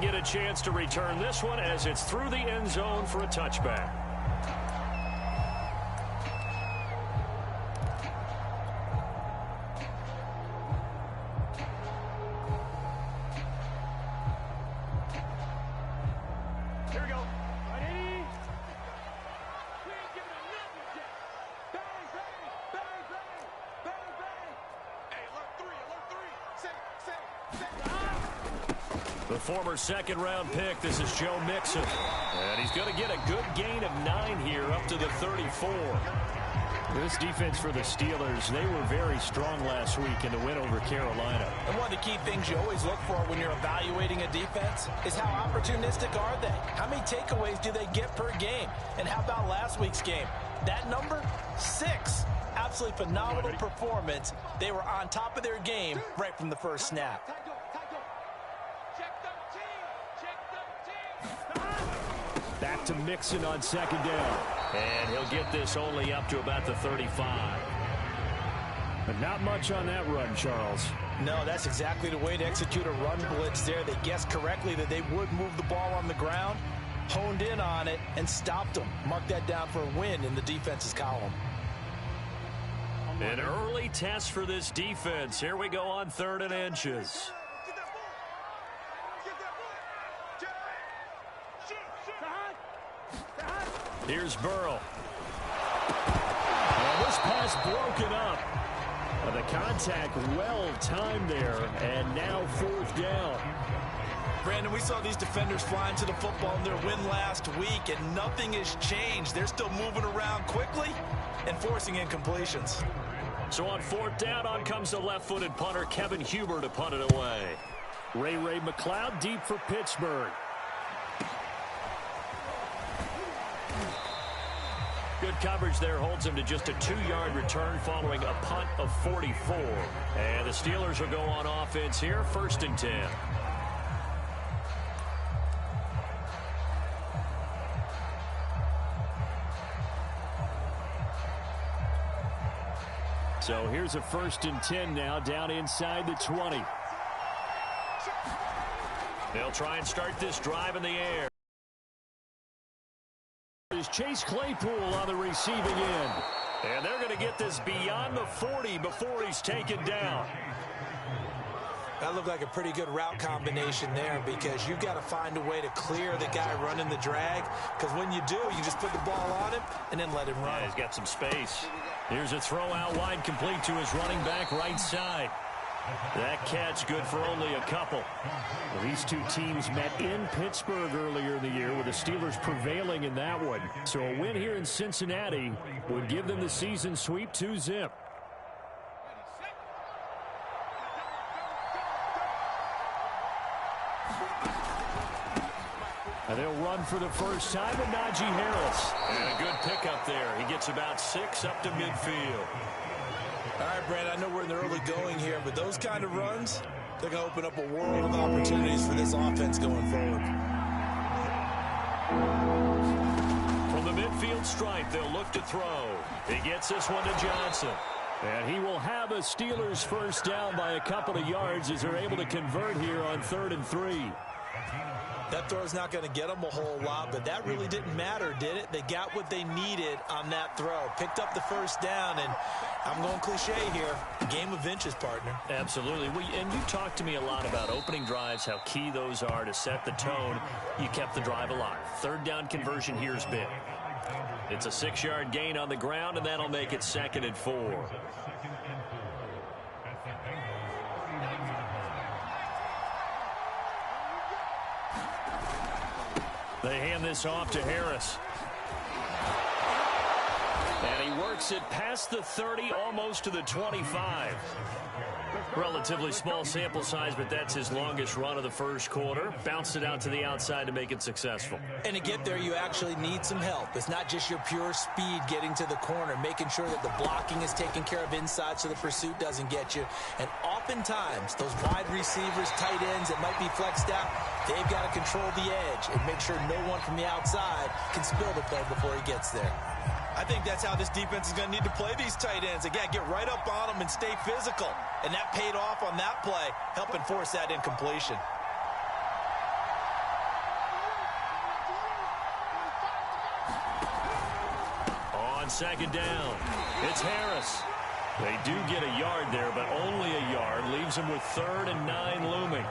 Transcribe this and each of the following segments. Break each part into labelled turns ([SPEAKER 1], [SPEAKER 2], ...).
[SPEAKER 1] get a chance to return this one as it's through the end zone for a touchback. The former second-round pick, this is Joe Mixon. And he's going to get a good gain of 9 here up to the 34. This defense for the Steelers, they were very strong last week in the win over Carolina.
[SPEAKER 2] And one of the key things you always look for when you're evaluating a defense is how opportunistic are they? How many takeaways do they get per game? And how about last week's game? That number, 6. Absolutely phenomenal performance. They were on top of their game right from the first snap.
[SPEAKER 1] Back to Mixon on second down. And he'll get this only up to about the 35. But not much on that run, Charles.
[SPEAKER 2] No, that's exactly the way to execute a run blitz there. They guessed correctly that they would move the ball on the ground, honed in on it, and stopped them. Mark that down for a win in the defense's column.
[SPEAKER 1] An early test for this defense. Here we go on 3rd and inches. Here's Burrow. And this pass broken up. The contact well timed there, and now 4th down.
[SPEAKER 2] Brandon, we saw these defenders flying to the football in their win last week, and nothing has changed. They're still moving around quickly and forcing incompletions.
[SPEAKER 1] So on 4th down, on comes the left-footed punter, Kevin Huber, to punt it away. Ray McLeod deep for Pittsburgh. Good coverage there holds him to just a 2-yard return following a punt of 44. And the Steelers will go on offense here, 1st and 10. So here's a 1st and 10 now, down inside the 20. They'll try and start this drive in the air. Is Chase Claypool on the receiving end. And they're going to get this beyond the 40 before he's taken down.
[SPEAKER 2] That looked like a pretty good route combination there, because you've got to find a way to clear the guy running the drag, because when you do, you just put the ball on him and then let him run.
[SPEAKER 1] Yeah, he's got some space. Here's a throw out wide, complete to his running back right side. That catch good for only a couple. Well, these two teams met in Pittsburgh earlier in the year, with the Steelers prevailing in that one. So a win here in Cincinnati would give them the season sweep 2-0. And they'll run for the first time with Najee Harris. And a good pickup there. He gets about 6 up to midfield.
[SPEAKER 2] All right, Brandon, I know we're in the early going here, but those kind of runs, they're going to open up a world of opportunities for this offense going forward.
[SPEAKER 1] From the midfield stripe, they'll look to throw. He gets this one to Johnson. And he will have a Steelers first down by a couple of yards as they're able to convert here on 3rd and 3.
[SPEAKER 2] That throw's not going to get them a whole lot, but that really didn't matter, did it? They got what they needed on that throw. Picked up the first down, and I'm going cliche here. Game of inches, partner.
[SPEAKER 1] Absolutely. And you talked to me a lot about opening drives, how key those are to set the tone. You kept the drive alive. 3rd down conversion here is big. It's a 6-yard gain on the ground, and that'll make it 2nd and 4. They hand this off to Harris. And he works it past the 30, almost to the 25. Relatively small sample size, but that's his longest run of the first quarter. Bounced it out to the outside to make it successful.
[SPEAKER 2] And to get there, you actually need some help. It's not just your pure speed getting to the corner, making sure that the blocking is taken care of inside so the pursuit doesn't get you. And oftentimes, those wide receivers, tight ends that might be flexed out, they've got to control the edge and make sure no one from the outside can spill the play before he gets there. I think that's how this defense is going to need to play these tight ends. They got to get right up on them and stay physical. And that paid off on that play, helping force that incompletion.
[SPEAKER 1] second down. It's Harris. They do get a yard there, but only a yard. Leaves them with 3rd and 9 looming.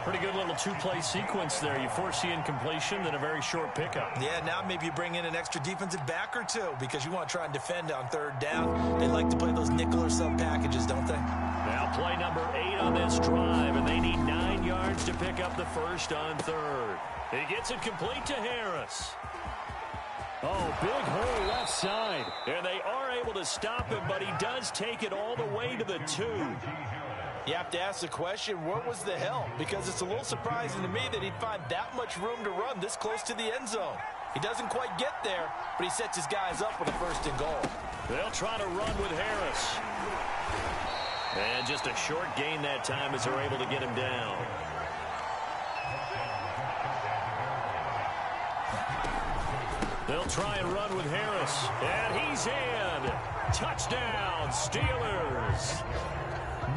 [SPEAKER 1] Pretty good little two-play sequence there. You force the incompletion, then a very short pickup.
[SPEAKER 2] Yeah, now maybe you bring in an extra defensive back or two because you want to try and defend on 3rd down. They like to play those nickel or sub packages, don't they?
[SPEAKER 1] Now play number 8 on this drive, and they need 9 yards to pick up the first on 3rd. He gets it complete to Harris. Oh, big hole left side. And they are able to stop him, but he does take it all the way to the 2.
[SPEAKER 2] You have to ask the question, where was the help? Because it's a little surprising to me that he'd find that much room to run this close to the end zone. He doesn't quite get there, but he sets his guys up with a 1st and goal.
[SPEAKER 1] They'll try to run with Harris. And just a short gain that time as they're able to get him down. They'll try and run with Harris. And he's in. Touchdown, Steelers.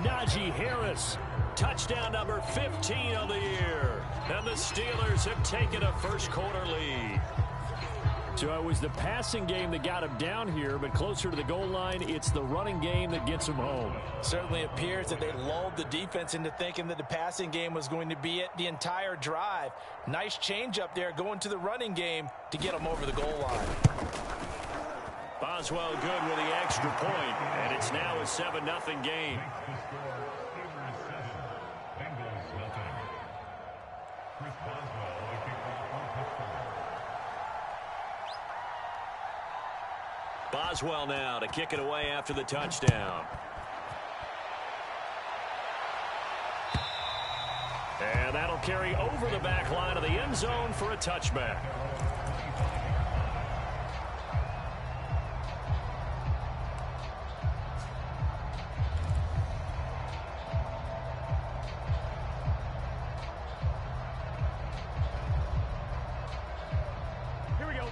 [SPEAKER 1] Najee Harris, touchdown number 15 of the year. And the Steelers have taken a first-quarter lead. So it was the passing game that got him down here, but closer to the goal line, it's the running game that gets him home.
[SPEAKER 2] Certainly appears that they lulled the defense into thinking that the passing game was going to be it the entire drive. Nice change up there going to the running game to get them over the goal line.
[SPEAKER 1] Boswell good with the extra point, and it's now a 7-0 game. Boswell now to kick it away after the touchdown. And that'll carry over the back line of the end zone for a touchback.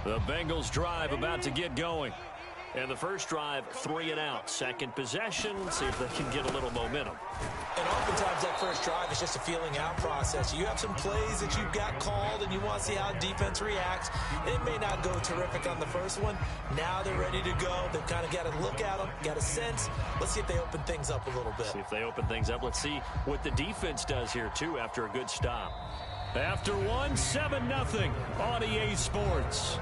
[SPEAKER 1] The Bengals drive about to get going. And the first drive, 3 and out. Second possession, see if they can get a little momentum.
[SPEAKER 2] And oftentimes that first drive is just a feeling out process. You have some plays that you've got called and you want to see how defense reacts. It may not go terrific on the first one. Now they're ready to go. They've kind of got to look at them, got a sense. Let's see if they open things up a little bit.
[SPEAKER 1] See if they open things up. Let's see what the defense does here, too, after a good stop. After one, 7-0 on EA Sports.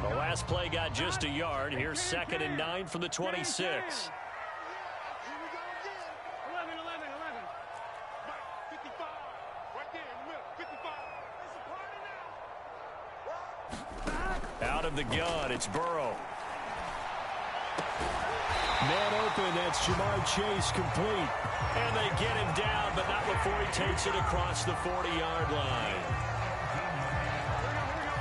[SPEAKER 1] The last play got just a yard. Here's 2nd and 9 from the 26. Out of the gun, it's Burrow. Man open, that's Jamar Chase complete. And they get him down, but not before he takes it across the 40-yard line.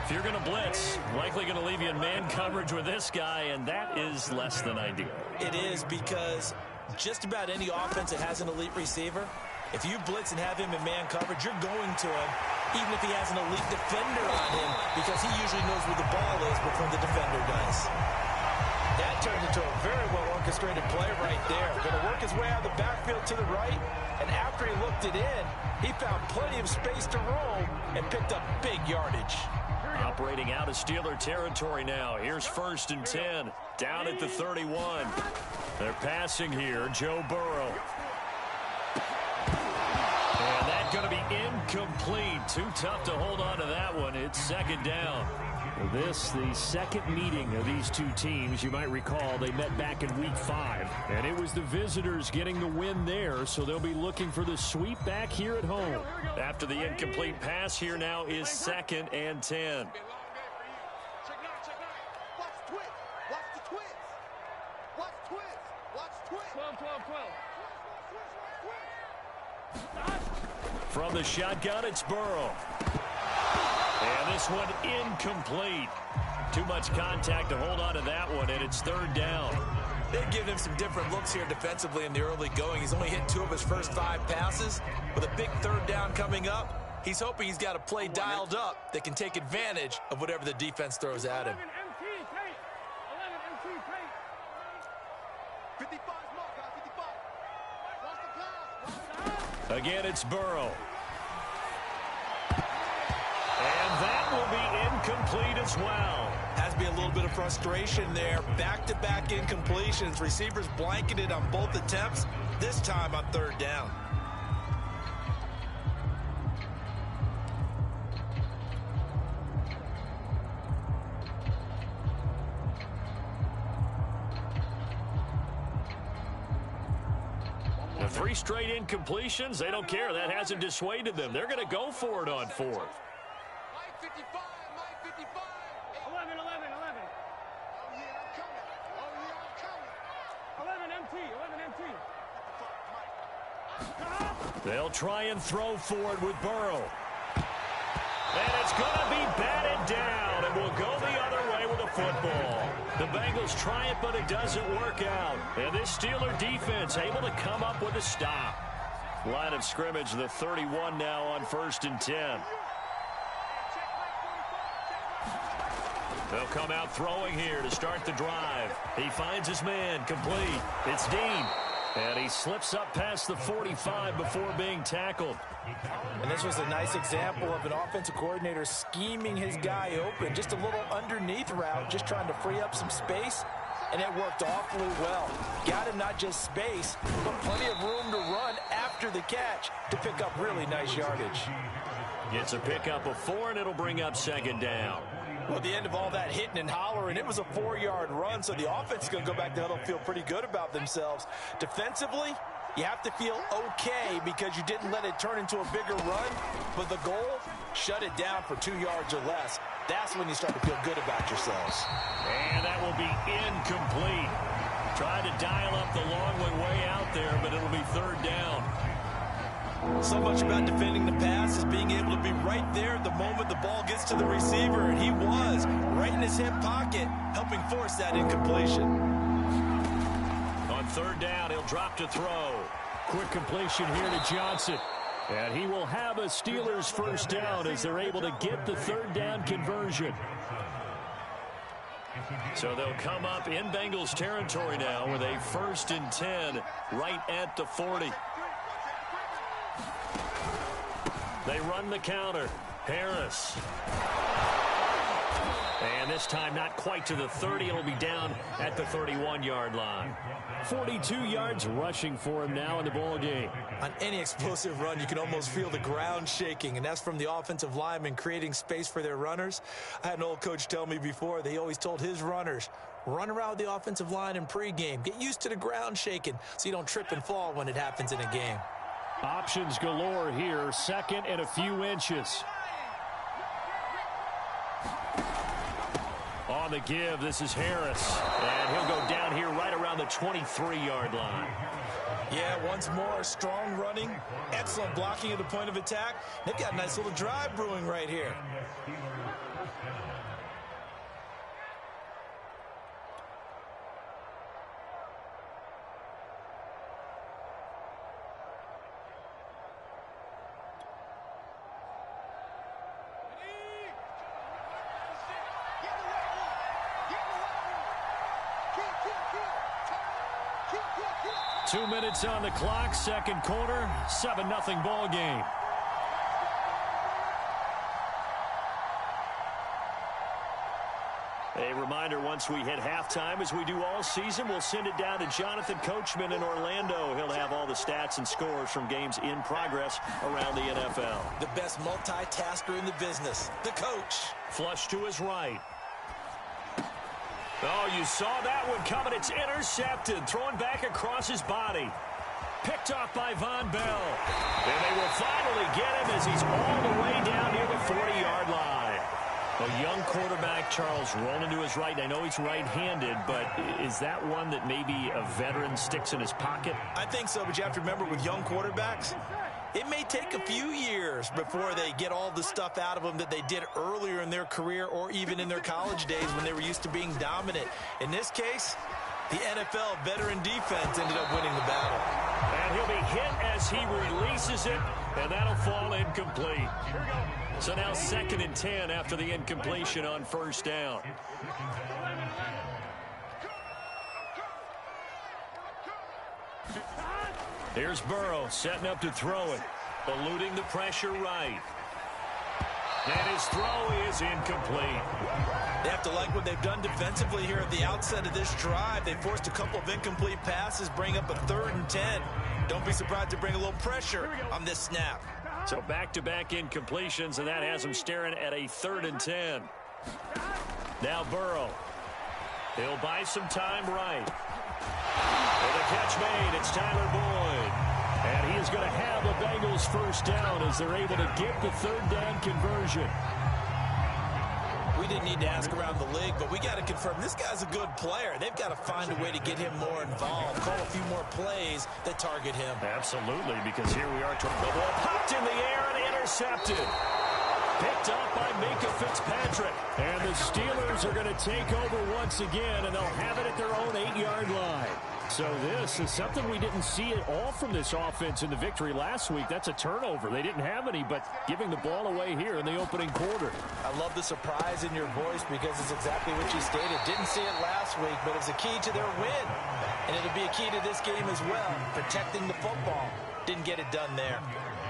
[SPEAKER 1] If you're going to blitz, likely going to leave you in man coverage with this guy, and that is less than ideal.
[SPEAKER 2] It is, because just about any offense that has an elite receiver, if you blitz and have him in man coverage, you're going to him, even if he has an elite defender on him, because he usually knows where the ball is before the defender does. That turned into a very well-orchestrated play right there. Going to work his way out of the backfield to the right, and after he looked it in, he found plenty of space to roam and picked up big yardage.
[SPEAKER 1] Operating out of Steeler territory now. Here's 1st and 10, down at the 31. They're passing here, Joe Burrow. And that's going to be incomplete. Too tough to hold on to that one. It's 2nd down. This, the second meeting of these two teams. You might recall they met back in Week 5. And it was the visitors getting the win there, so they'll be looking for the sweep back here at home. After the incomplete pass, here now is 2nd and 10. From the shotgun, it's Burrow. And this one incomplete. Too much contact to hold on to that one, and it's 3rd down.
[SPEAKER 2] They've given him some different looks here defensively in the early going. He's only hit 2 of his first 5 passes. With a big 3rd down coming up, he's hoping he's got a play dialed up that can take advantage of whatever the defense throws at him.
[SPEAKER 3] 55 more, guys, 55. Watch the pass.
[SPEAKER 1] Again, it's Burrow. And that will be incomplete as well.
[SPEAKER 2] Has to be a little bit of frustration there. Back-to-back incompletions. Receivers blanketed on both attempts, this time on third down.
[SPEAKER 1] The 3 straight incompletions, they don't care. That hasn't dissuaded them. They're going to go for it on 4th.
[SPEAKER 3] 11. Oh, yeah, I'm coming. 11 MT.
[SPEAKER 1] They'll try and throw for it with Burrow. And it's going to be batted down, and will go the other way with the football. The Bengals try it, but it doesn't work out. And this Steeler defense able to come up with a stop. Line of scrimmage, the 31 now on 1st and 10. They'll come out throwing here to start the drive. He finds his man, complete. It's Dean. And he slips up past the 45 before being tackled.
[SPEAKER 2] And this was a nice example of an offensive coordinator scheming his guy open. Just a little underneath route, just trying to free up some space. And it worked awfully well. Got him not just space, but plenty of room to run after the catch to pick up really nice yardage.
[SPEAKER 1] Gets a pickup of 4, and it'll bring up 2nd down.
[SPEAKER 2] Well, at the end of all that hitting and hollering, it was a 4-yard run, so the offense is going to go back to huddle and feel pretty good about themselves. Defensively, you have to feel okay because you didn't let it turn into a bigger run, but the goal, shut it down for 2 yards or less. That's when you start to feel good about yourselves.
[SPEAKER 1] And that will be incomplete. Tried to dial up the long way out there, but it'll be 3rd down.
[SPEAKER 2] So much about defending the pass is being able to be right there at the moment the ball gets to the receiver, and he was right in his hip pocket, helping force that incompletion.
[SPEAKER 1] On 3rd down, he'll drop to throw. Quick completion here to Johnson. And he will have a Steelers 1st down as they're able to get the 3rd down conversion. So they'll come up in Bengals territory now with a 1st and 10 right at the 40. They run the counter. Harris. And this time not quite to the 30. It'll be down at the 31-yard line. 42 yards rushing for him now in the ball game.
[SPEAKER 2] On any explosive run, you can almost feel the ground shaking, and that's from the offensive linemen creating space for their runners. I had an old coach tell me before, they always told his runners, run around the offensive line in pregame. Get used to the ground shaking so you don't trip and fall when it happens in a game.
[SPEAKER 1] Options galore here. 2nd and a few inches. On the give, this is Harris. And he'll go down here right around the 23-yard line.
[SPEAKER 2] Yeah, once more, strong running, excellent blocking at the point of attack. They've got a nice little drive brewing right here.
[SPEAKER 1] Two minutes on the clock, 2nd quarter, 7-0 ball game. A reminder, once we hit halftime, as we do all season, we'll send it down to Jonathan Coachman in Orlando. He'll have all the stats and scores from games in progress around the NFL.
[SPEAKER 2] The best multitasker in the business, the coach.
[SPEAKER 1] Flush to his right. Oh, you saw that one coming. It's intercepted. Thrown back across his body. Picked off by Von Bell. And they will finally get him as he's all the way down near the 40-yard line. A young quarterback, Charles, rolling to his right. I know he's right-handed, but is that one that maybe a veteran sticks in his pocket?
[SPEAKER 2] I think so, but you have to remember with young quarterbacks, it may take a few years before they get all the stuff out of them that they did earlier in their career or even in their college days when they were used to being dominant. In this case, the NFL veteran defense ended up winning the battle.
[SPEAKER 1] And he'll be hit as he releases it, and that'll fall incomplete. So now 2nd and 10 after the incompletion on 1st down. Here's Burrow setting up to throw it. Eluding the pressure right. And his throw is incomplete.
[SPEAKER 2] They have to like what they've done defensively here at the outset of this drive. They forced a couple of incomplete passes, bring up a 3rd and 10. Don't be surprised to bring a little pressure on this snap.
[SPEAKER 1] So back-to-back incompletions, and that has them staring at a 3rd and 10. Now Burrow. He'll buy some time right. With a catch made, it's Tyler Boyd. And he is going to have the Bengals first down as they're able to get the 3rd down conversion.
[SPEAKER 2] We didn't need to ask around the league, but we got to confirm this guy's a good player. They've got to find a way to get him more involved, call a few more plays that target him.
[SPEAKER 1] Absolutely, because here we are. The ball popped in the air and intercepted. Picked up by Minka Fitzpatrick. And the Steelers are going to take over once again, and they'll have it at their own 8-yard line. So this is something we didn't see at all from this offense in the victory last week. That's a turnover. They didn't have any, but giving the ball away here in the opening quarter.
[SPEAKER 2] I love the surprise in your voice because it's exactly what you stated. Didn't see it last week, but it's a key to their win. And it'll be a key to this game as well, protecting the football. Didn't get it done there.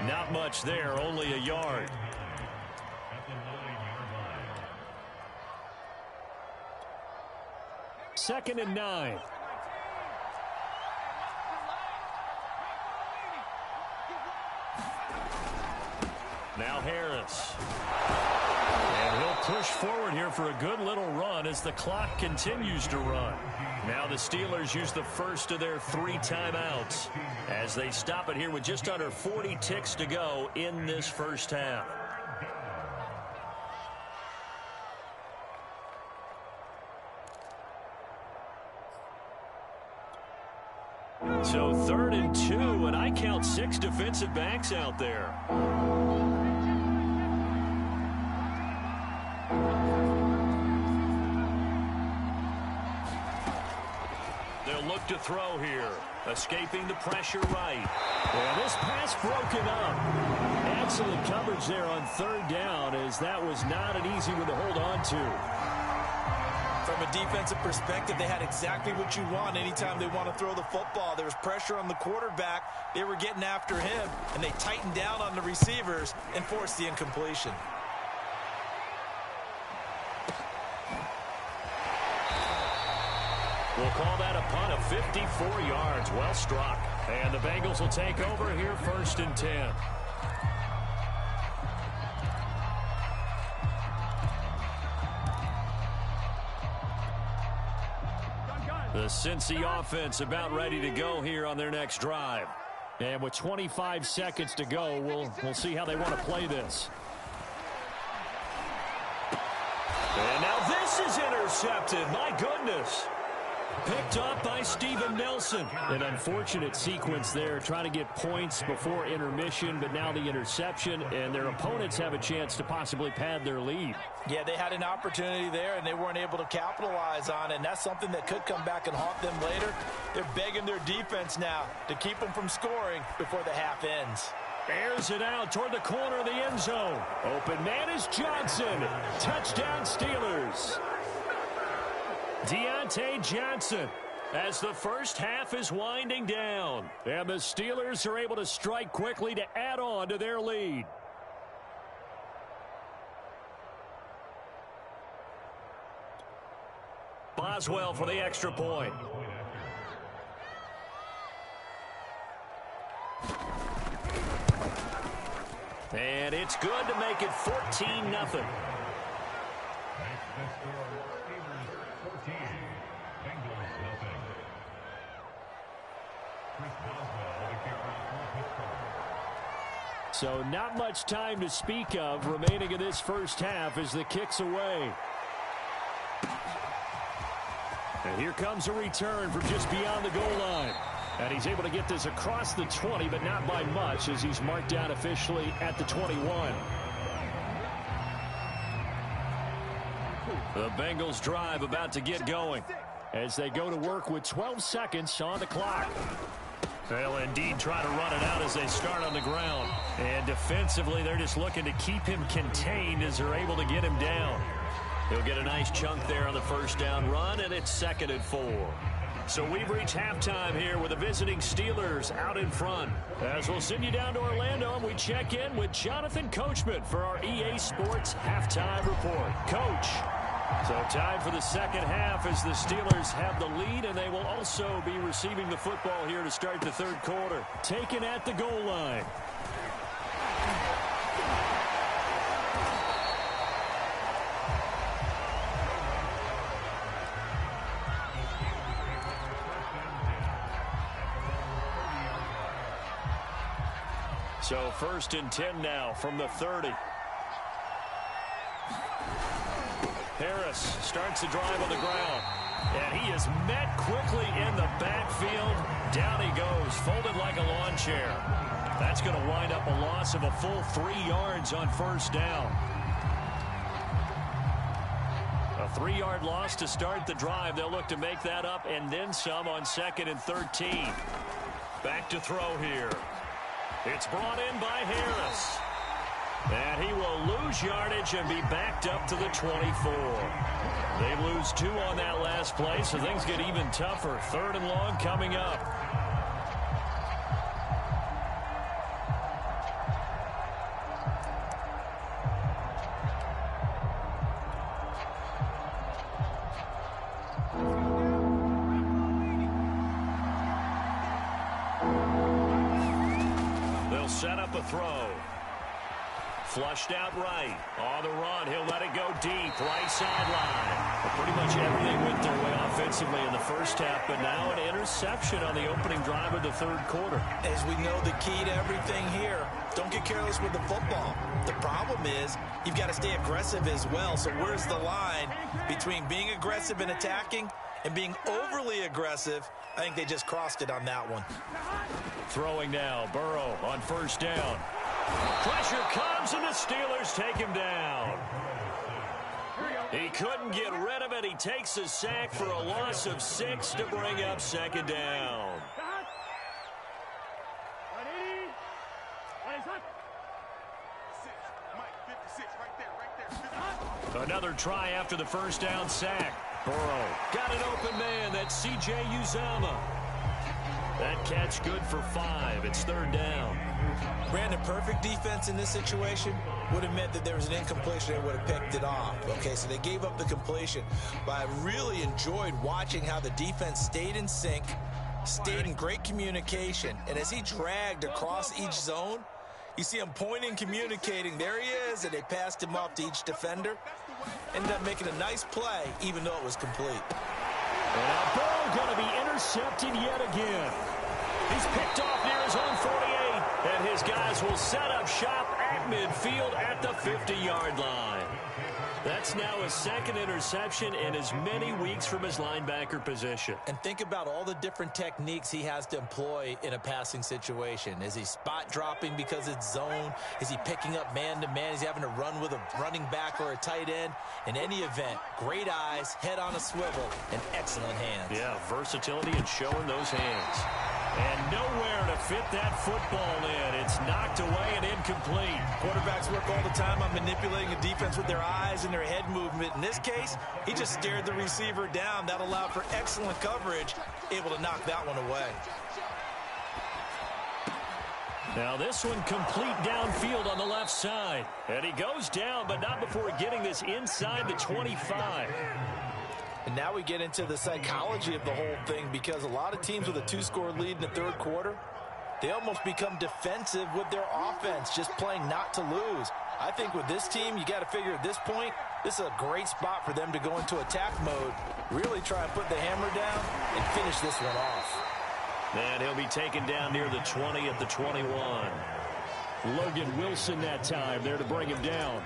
[SPEAKER 1] Not much there, only a yard. Second and 9. Now Harris. And he'll push forward here for a good little run as the clock continues to run. Now the Steelers use the first of their 3 timeouts as they stop it here with just under 40 ticks to go in this first half. So 3rd and 2, and I count 6 defensive backs out there. They'll look to throw here. Escaping the pressure right. And this pass broken up. Excellent coverage there on 3rd down, as that was not an easy one to hold on to.
[SPEAKER 2] From a defensive perspective, they had exactly what you want anytime they want to throw the football. There was pressure on the quarterback. They were getting after him, and they tightened down on the receivers and forced the incompletion.
[SPEAKER 1] We'll call that a punt of 54 yards. Well struck. And the Bengals will take over here 1st and 10. The Cincy offense about ready to go here on their next drive. And with 25 seconds to go, we'll see how they want to play this. And now this is intercepted. My goodness. Picked up by Steven Nelson. An unfortunate sequence there, trying to get points before intermission, but now the interception, and their opponents have a chance to possibly pad their lead.
[SPEAKER 2] Yeah, they had an opportunity there, and they weren't able to capitalize on it, and that's something that could come back and haunt them later. They're begging their defense now to keep them from scoring before the half ends.
[SPEAKER 1] Airs it out toward the corner of the end zone. Open man is Johnson. Touchdown Steelers. Deontay Johnson as the first half is winding down. And the Steelers are able to strike quickly to add on to their lead. Boswell for the extra point. And it's good to make it 14-0. So not much time to speak of remaining in this first half as the kick's away. And here comes a return from just beyond the goal line. And he's able to get this across the 20, but not by much, as he's marked down officially at the 21. The Bengals drive about to get going as they go to work with 12 seconds on the clock. They'll indeed try to run it out as they start on the ground. And defensively, they're just looking to keep him contained as they're able to get him down. He'll get a nice chunk there on the first down run, and it's 2nd and 4. So we've reached halftime here with the visiting Steelers out in front. As we'll send you down to Orlando, and we check in with Jonathan Coachman for our EA Sports Halftime Report. Coach. So time for the second half as the Steelers have the lead, and they will also be receiving the football here to start the third quarter. Taken at the goal line. So 1st and 10 now from the 30. Harris starts the drive on the ground. And he is met quickly in the backfield. Down he goes, folded like a lawn chair. That's going to wind up a loss of a full 3 yards on first down. A 3-yard loss to start the drive. They'll look to make that up and then some on 2nd and 13. Back to throw here. It's brought in by Harris. And he will lose yardage and be backed up to the 24. They lose 2 on that last play, so things get even tougher. 3rd and long coming up. They'll set up a throw. Flushed out right. On the run. He'll let it go deep. Right sideline. Well, pretty much everything went their way offensively in the first half, but now an interception on the opening drive of the third quarter.
[SPEAKER 2] As we know, the key to everything here, don't get careless with the football. The problem is you've got to stay aggressive as well. So where's the line between being aggressive and attacking and being overly aggressive? I think they just crossed it on that one.
[SPEAKER 1] Throwing now. Burrow on first down. Pressure comes, and the Steelers take him down. He couldn't get rid of it. He takes a sack for a loss of 6 to bring up 2nd down. Another try after the first down sack. Burrow got an open man. That's C.J. Uzomah. That catch good for 5. It's 3rd down.
[SPEAKER 2] Brandon, perfect defense in this situation would have meant that there was an incompletion. They would have picked it off. Okay, so they gave up the completion. But I really enjoyed watching how the defense stayed in sync, stayed in great communication. And as he dragged across each zone, you see him pointing, communicating. There he is, and they passed him off to each defender. Ended up making a nice play, even though it was complete.
[SPEAKER 1] And now Burrow going to be intercepted yet again. He's picked off near his own 48, and his guys will set up shop at midfield at the 50-yard line. That's now his 2nd interception in as many weeks from his linebacker position.
[SPEAKER 2] And think about all the different techniques he has to employ in a passing situation. Is he spot dropping because it's zone? Is he picking up man-to-man? Is he having to run with a running back or a tight end? In any event, great eyes, head on a swivel, and excellent hands.
[SPEAKER 1] Yeah, versatility and showing those hands. And nowhere to fit that football in. It's knocked away and incomplete.
[SPEAKER 2] Quarterbacks work all the time on manipulating a defense with their eyes and their head movement. In this case, he just stared the receiver down. That allowed for excellent coverage, able to knock that one away.
[SPEAKER 1] Now this one complete downfield on the left side. And he goes down, but not before getting this inside the 25.
[SPEAKER 2] And now we get into the psychology of the whole thing, because a lot of teams with a 2-score lead in the third quarter, they almost become defensive with their offense, just playing not to lose. I think with this team, you got to figure at this point, this is a great spot for them to go into attack mode, really try and put the hammer down and finish this one off.
[SPEAKER 1] And he'll be taken down near the 20 at the 21. Logan Wilson that time there to bring him down.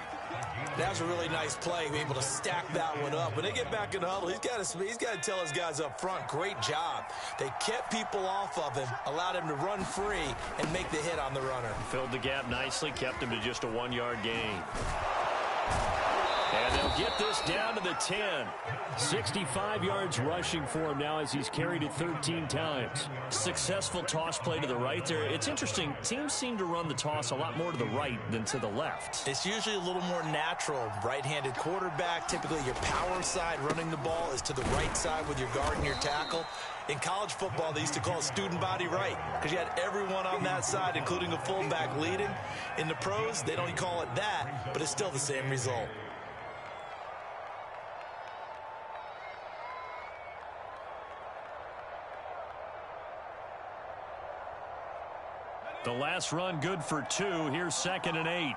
[SPEAKER 2] That was a really nice play, able to stack that one up. When they get back in the huddle, he's got to tell his guys up front, great job. They kept people off of him, allowed him to run free and make the hit on the runner.
[SPEAKER 1] Filled the gap nicely, kept him to just a 1-yard gain. And they'll get this down to the 10. 65 yards rushing for him now as he's carried it 13 times. Successful toss play to the right there. It's interesting. Teams seem to run the toss a lot more to the right than to the left.
[SPEAKER 2] It's usually a little more natural. Right-handed quarterback, typically your power side running the ball is to the right side with your guard and your tackle. In college football, they used to call it student body right because you had everyone on that side, including a fullback leading. In the pros, they don't call it that, but it's still the same result.
[SPEAKER 1] The last run good for 2. Here's 2nd and 8.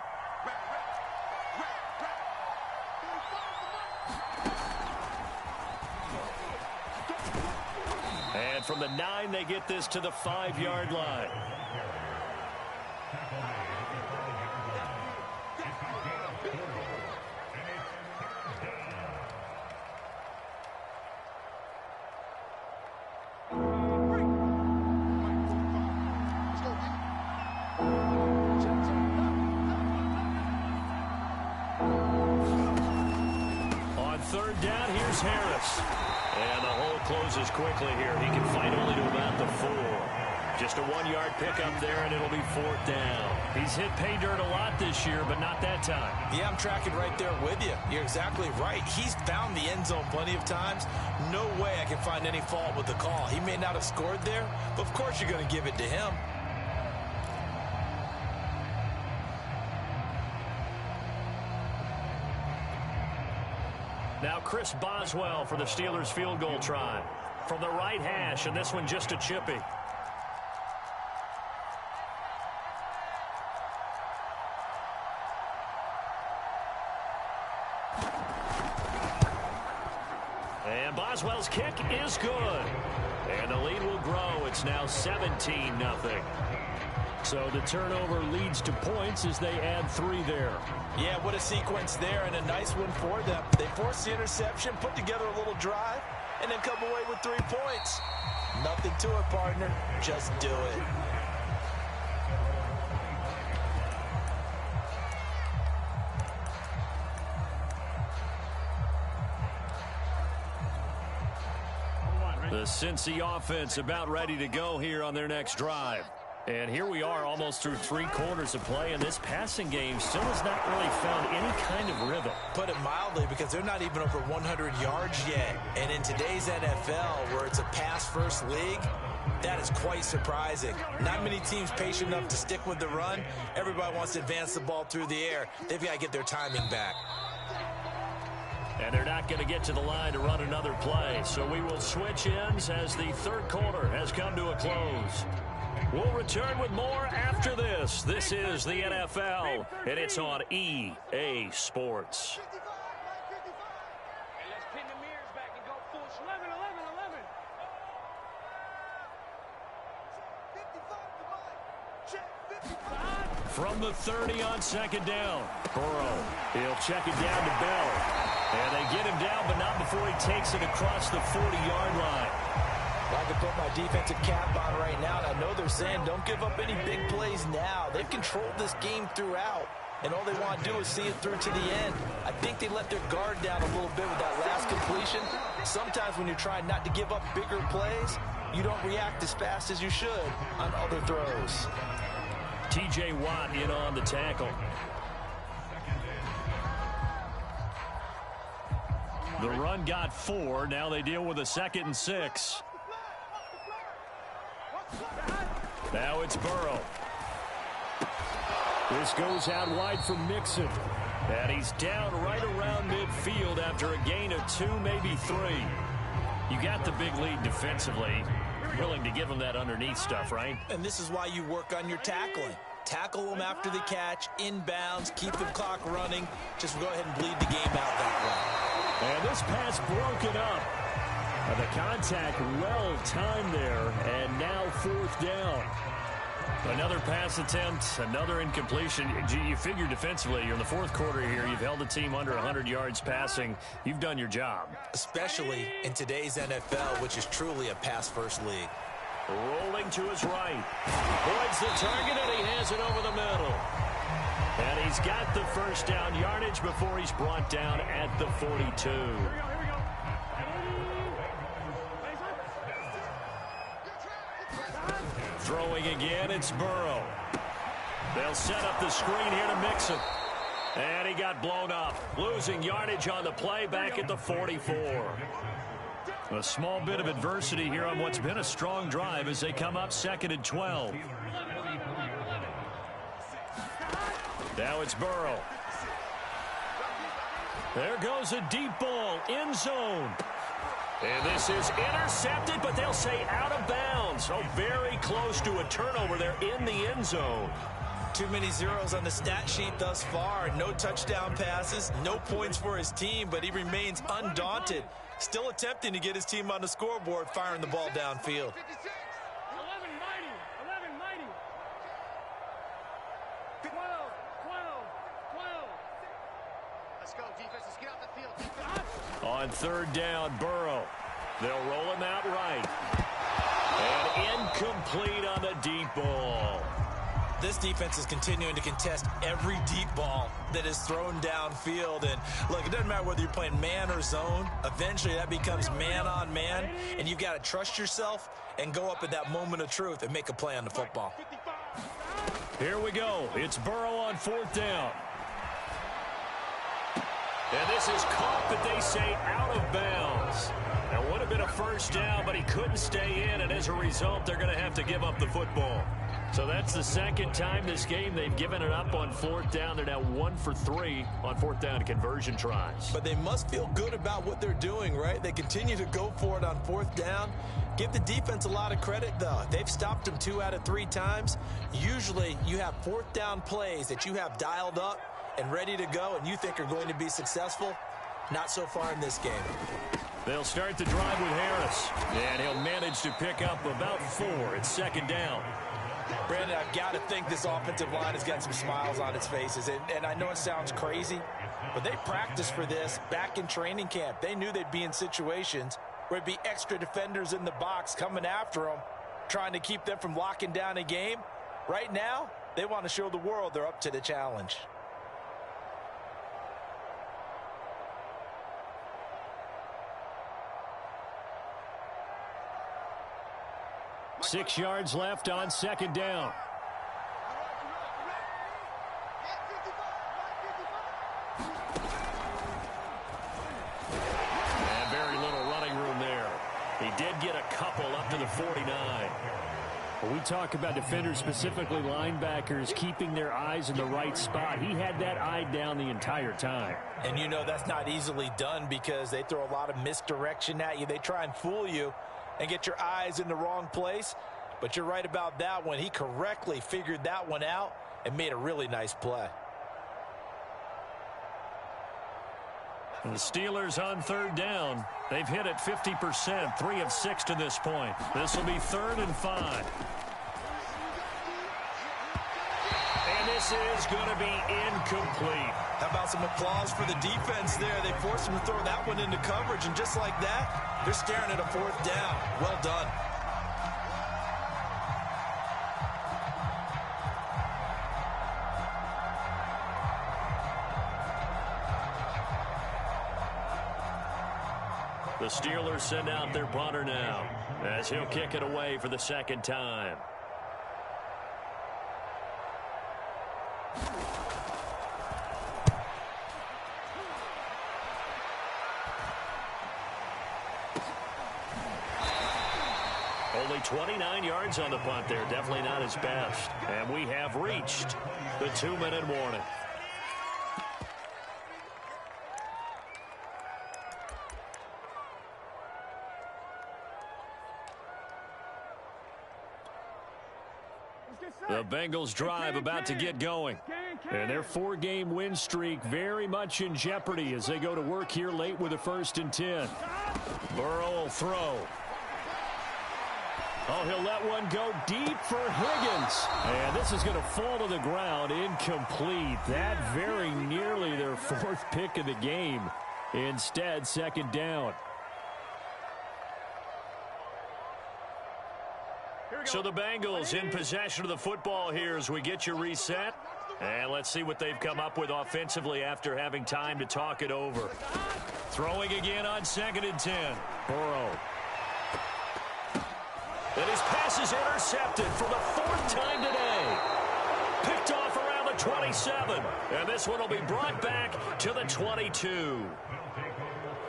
[SPEAKER 1] And from the 9, they get this to the 5-yard line. Closes quickly here. He can fight only to about the 4. Just a 1-yard pickup there, and it'll be 4th down. He's hit pay dirt a lot this year, but not that time.
[SPEAKER 2] Yeah, I'm tracking right there with you. You're exactly right. He's found the end zone plenty of times. No way I can find any fault with the call. He may not have scored there, but of course you're going to give it to him.
[SPEAKER 1] Now Chris Boswell for the Steelers field goal try. From the right hash, and this one just a chippy. And Boswell's kick is good. And the lead will grow. It's now 17-0. So the turnover leads to points as they add 3 there.
[SPEAKER 2] Yeah, what a sequence there, and a nice one for them. They force the interception, put together a little drive, and then come away with 3 points. Nothing to it, partner. Just do it.
[SPEAKER 1] The Cincy offense about ready to go here on their next drive. And here we are almost through 3 quarters of play, and this passing game still has not really found any kind of rhythm.
[SPEAKER 2] Put it mildly, because they're not even over 100 yards yet. And in today's NFL, where it's a pass-first league, that is quite surprising. Not many teams patient enough to stick with the run. Everybody wants to advance the ball through the air. They've got to get their timing back.
[SPEAKER 1] And they're not going to get to the line to run another play. So we will switch ends as the 3rd quarter has come to a close. We'll return with more after this. This is the NFL, and it's on EA Sports.
[SPEAKER 3] Let's pin the mirrors back and go full 11, 11, 11.
[SPEAKER 1] From the 30 on 2nd down, Burrow. He'll check it down to Bell. And they get him down, but not before he takes it across the 40-yard line.
[SPEAKER 2] I can put my defensive cap on right now, and I know they're saying don't give up any big plays now. They've controlled this game throughout, and all they want to do is see it through to the end. I think they let their guard down a little bit with that last completion. Sometimes when you're trying not to give up bigger plays, you don't react as fast as you should on other throws.
[SPEAKER 1] T.J. Watt in on the tackle. The run got 4. Now they deal with a 2nd and 6. Now it's Burrow. This goes out wide for Mixon. And he's down right around midfield after a gain of 2, maybe 3. You got the big lead defensively. Willing to give him that underneath stuff, right?
[SPEAKER 2] And this is why you work on your tackling. Tackle them after the catch, inbounds, keep the clock running. Just go ahead and bleed the game out that way.
[SPEAKER 1] And this pass broken up. The contact well timed there, and now 4th down. Another pass attempt, another incompletion. You figure defensively, you're in the 4th quarter here. You've held the team under 100 yards passing. You've done your job.
[SPEAKER 2] Especially in today's NFL, which is truly a pass-first league.
[SPEAKER 1] Rolling to his right. Boyd's the target, and he has it over the middle. And he's got the first down yardage before he's brought down at the 42. Throwing again, it's Burrow. They'll set up the screen here to mix him. And he got blown up, losing yardage on the play back at the 44. A small bit of adversity here on what's been a strong drive as they come up 2nd and 12. Now it's Burrow. There goes a deep ball, end zone. And this is intercepted, but they'll say out of bounds. So very close to a turnover there in the end zone.
[SPEAKER 2] Too many zeros on the stat sheet thus far. No touchdown passes, no points for his team, but he remains undaunted. Still attempting to get his team on the scoreboard, firing the ball downfield.
[SPEAKER 3] 11 mighty. 11 mighty. 12. 12. 12.
[SPEAKER 4] Let's go, defense. Let's get out the field. Defense.
[SPEAKER 1] On 3rd down, Burrow. They'll roll him out right. And incomplete on the deep ball.
[SPEAKER 2] This defense is continuing to contest every deep ball that is thrown downfield. And look, it doesn't matter whether you're playing man or zone. Eventually that becomes man on man. And you've got to trust yourself and go up at that moment of truth and make a play on the football.
[SPEAKER 1] Here we go. It's Burrow on 4th down. And this is caught, but they say out of bounds. That would have been a first down, but he couldn't stay in. And as a result, they're going to have to give up the football. So that's the 2nd time this game they've given it up on 4th down. They're now 1 for 3 on 4th down conversion tries.
[SPEAKER 2] But they must feel good about what they're doing, right? They continue to go for it on 4th down. Give the defense a lot of credit, though. They've stopped them 2 out of 3 times. Usually you have 4th down plays that you have dialed up and ready to go and you think are going to be successful. Not so far in this game.
[SPEAKER 1] They'll start the drive with Harris. And he'll manage to pick up about 4. It's 2nd down.
[SPEAKER 2] Brandon, I've got to think this offensive line has got some smiles on its faces. And I know it sounds crazy, but they practiced for this back in training camp. They knew they'd be in situations where it'd be extra defenders in the box coming after them, trying to keep them from locking down a game. Right now, they want to show the world they're up to the challenge.
[SPEAKER 1] Six yards left on 2nd down. And very little running room there. He did get a couple up to the 49. When we talk about defenders, specifically linebackers, keeping their eyes in the right spot, he had that eye down the entire time.
[SPEAKER 2] And you know that's not easily done because they throw a lot of misdirection at you. They try and fool you and get your eyes in the wrong place. But you're right about that one. He correctly figured that one out and made a really nice play.
[SPEAKER 1] And the Steelers on 3rd down. They've hit it 50%, 3 of 6 to this point. This will be 3rd and 5. And this is going to be incomplete.
[SPEAKER 2] How about some applause for the defense there? They forced him to throw that one into coverage, and just like that, they're staring at a 4th down. Well done.
[SPEAKER 1] The Steelers send out their punter now as he'll kick it away for the 2nd time. Only 29 yards on the punt there. Definitely not his best. And we have reached the 2-minute warning. The Bengals drive about to get going. And their 4-game win streak very much in jeopardy as they go to work here late with a 1st and 10. Burrow will throw. Oh, he'll let one go deep for Higgins. And this is going to fall to the ground, incomplete. That very nearly their 4th pick of the game. Instead, 2nd down. So the Bengals in possession of the football here as we get you reset. And let's see what they've come up with offensively after having time to talk it over. Throwing again on 2nd and 10. Burrow. And his pass is intercepted for the 4th time today. Picked off around the 27. And this one will be brought back to the 22.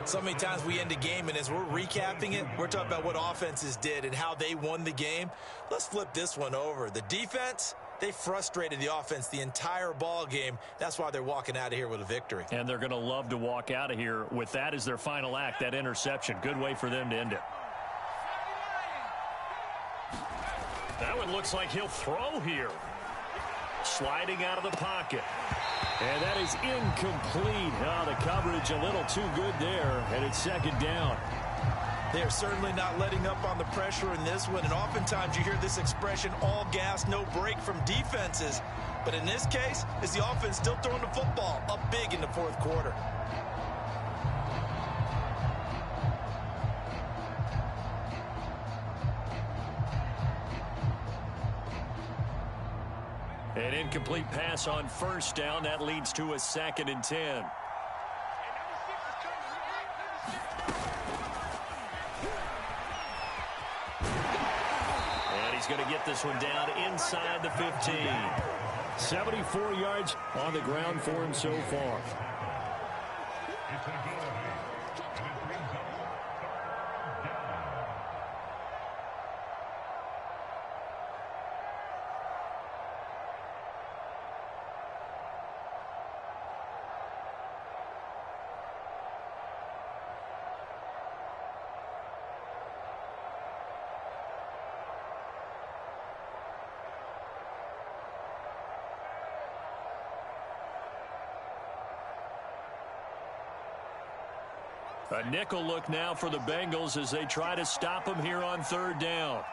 [SPEAKER 2] So many times we end a game, and as we're recapping it, we're talking about what offenses did and how they won the game. Let's flip this one over. The defense, they frustrated the offense the entire ball game. That's why they're walking out of here with a victory.
[SPEAKER 1] And they're going to love to walk out of here with that as their final act, that interception. Good way for them to end it. That one looks like he'll throw here. Sliding out of the pocket. And that is incomplete. Oh, the coverage a little too good there, and it's 2nd down.
[SPEAKER 2] They're certainly not letting up on the pressure in this one, and oftentimes you hear this expression, all gas, no break from defenses. But in this case, it's the offense still throwing the football up big in the 4th quarter.
[SPEAKER 1] An incomplete pass on 1st down. That leads to a 2nd and 10. And he's going to get this one down inside the 15. 74 yards on the ground for him so far. A nickel look now for the Bengals as they try to stop him here on 3rd down.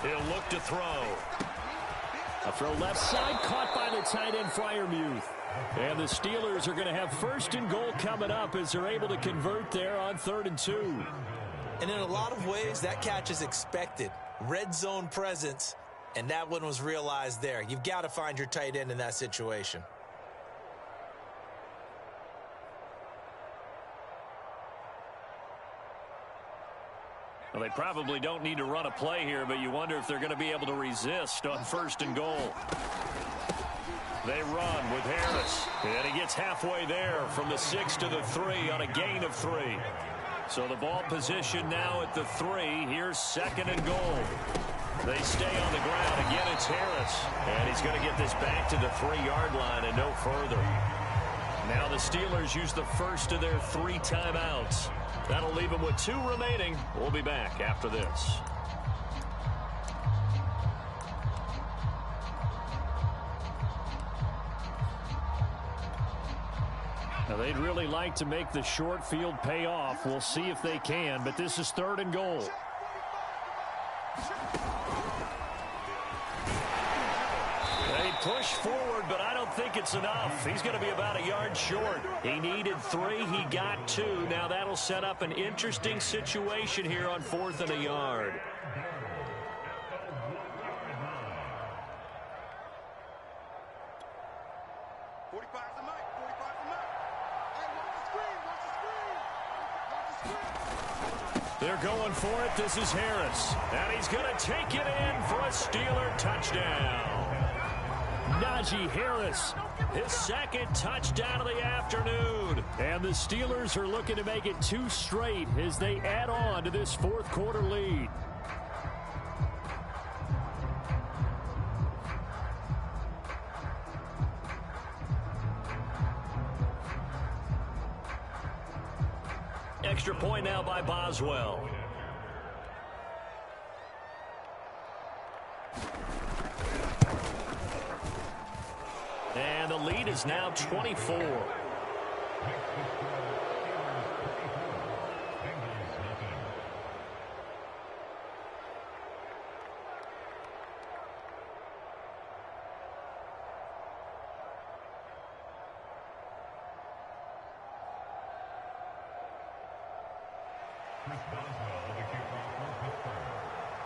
[SPEAKER 1] He'll look to throw. A throw left side, caught by the tight end Freiermuth. And the Steelers are going to have 1st and goal coming up as they're able to convert there on 3rd and 2.
[SPEAKER 2] And in a lot of ways, that catch is expected. Red zone presence, and that one was realized there. You've got to find your tight end in that situation.
[SPEAKER 1] Well, they probably don't need to run a play here, but you wonder if they're going to be able to resist on 1st and goal. They run with Harris, and he gets halfway there from the 6 to the 3 on a gain of 3. So the ball position now at the 3. Here's 2nd and goal. They stay on the ground. Again, it's Harris, and he's going to get this back to the 3-yard line and no further. Now the Steelers use the first of their 3 timeouts. That'll leave them with 2 remaining. We'll be back after this. Now they'd really like to make the short field pay off. We'll see if they can, but this is 3rd and goal. They push forward, but I don't think it's enough. He's going to be about a yard short. He needed 3. He got 2. Now that'll set up an interesting situation here on 4th and a yard. They're going for it. This is Harris. And he's going to take it in for a Steeler touchdown. Najee Harris, his 2nd touchdown of the afternoon. And the Steelers are looking to make it 2 straight as they add on to this 4th quarter lead. Extra point now by Boswell. And the lead is now 24.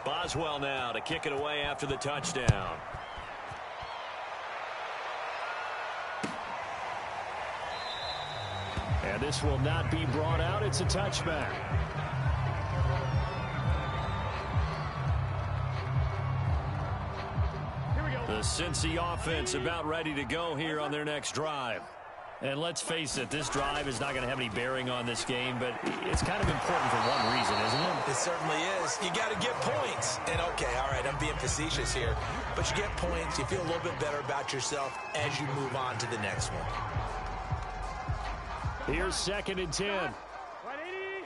[SPEAKER 1] Boswell now to kick it away after the touchdown. And this will not be brought out. It's a touchback. The Cincy offense about ready to go here on their next drive. And let's face it, this drive is not going to have any bearing on this game, but it's kind of important for one reason, isn't it?
[SPEAKER 2] It certainly is. You got to get points. And, okay, all right, I'm being facetious here. But you get points, you feel a little bit better about yourself as you move on to the next one.
[SPEAKER 1] Here's 2nd and 10.
[SPEAKER 3] 180.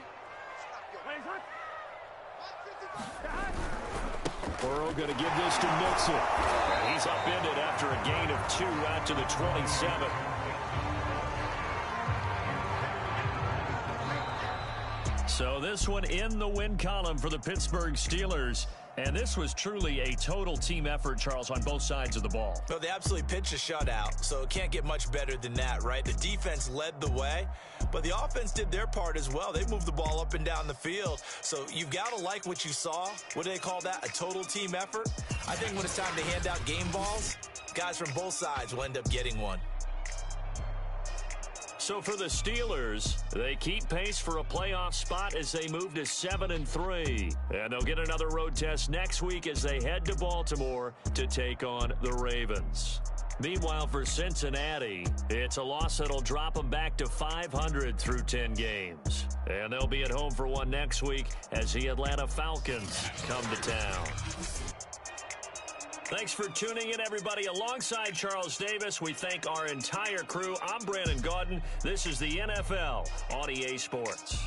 [SPEAKER 1] Burrow going to give this to Mixon. And he's upended after a gain of 2 out to the 27. So this one in the win column for the Pittsburgh Steelers. And this was truly a total team effort, Charles, on both sides of the ball.
[SPEAKER 2] No, they absolutely pitched a shutout, so it can't get much better than that, right? The defense led the way, but the offense did their part as well. They moved the ball up and down the field. So you've got to like what you saw. What do they call that? A total team effort? I think when it's time to hand out game balls, guys from both sides will end up getting one.
[SPEAKER 1] So for the Steelers, they keep pace for a playoff spot as they move to 7-3. And they'll get another road test next week as they head to Baltimore to take on the Ravens. Meanwhile, for Cincinnati, it's a loss that'll drop them back to 500 through 10 games. And they'll be at home for one next week as the Atlanta Falcons come to town. Thanks for tuning in, everybody. Alongside Charles Davis, we thank our entire crew. I'm Brandon Gaudin. This is the NFL on EA Sports.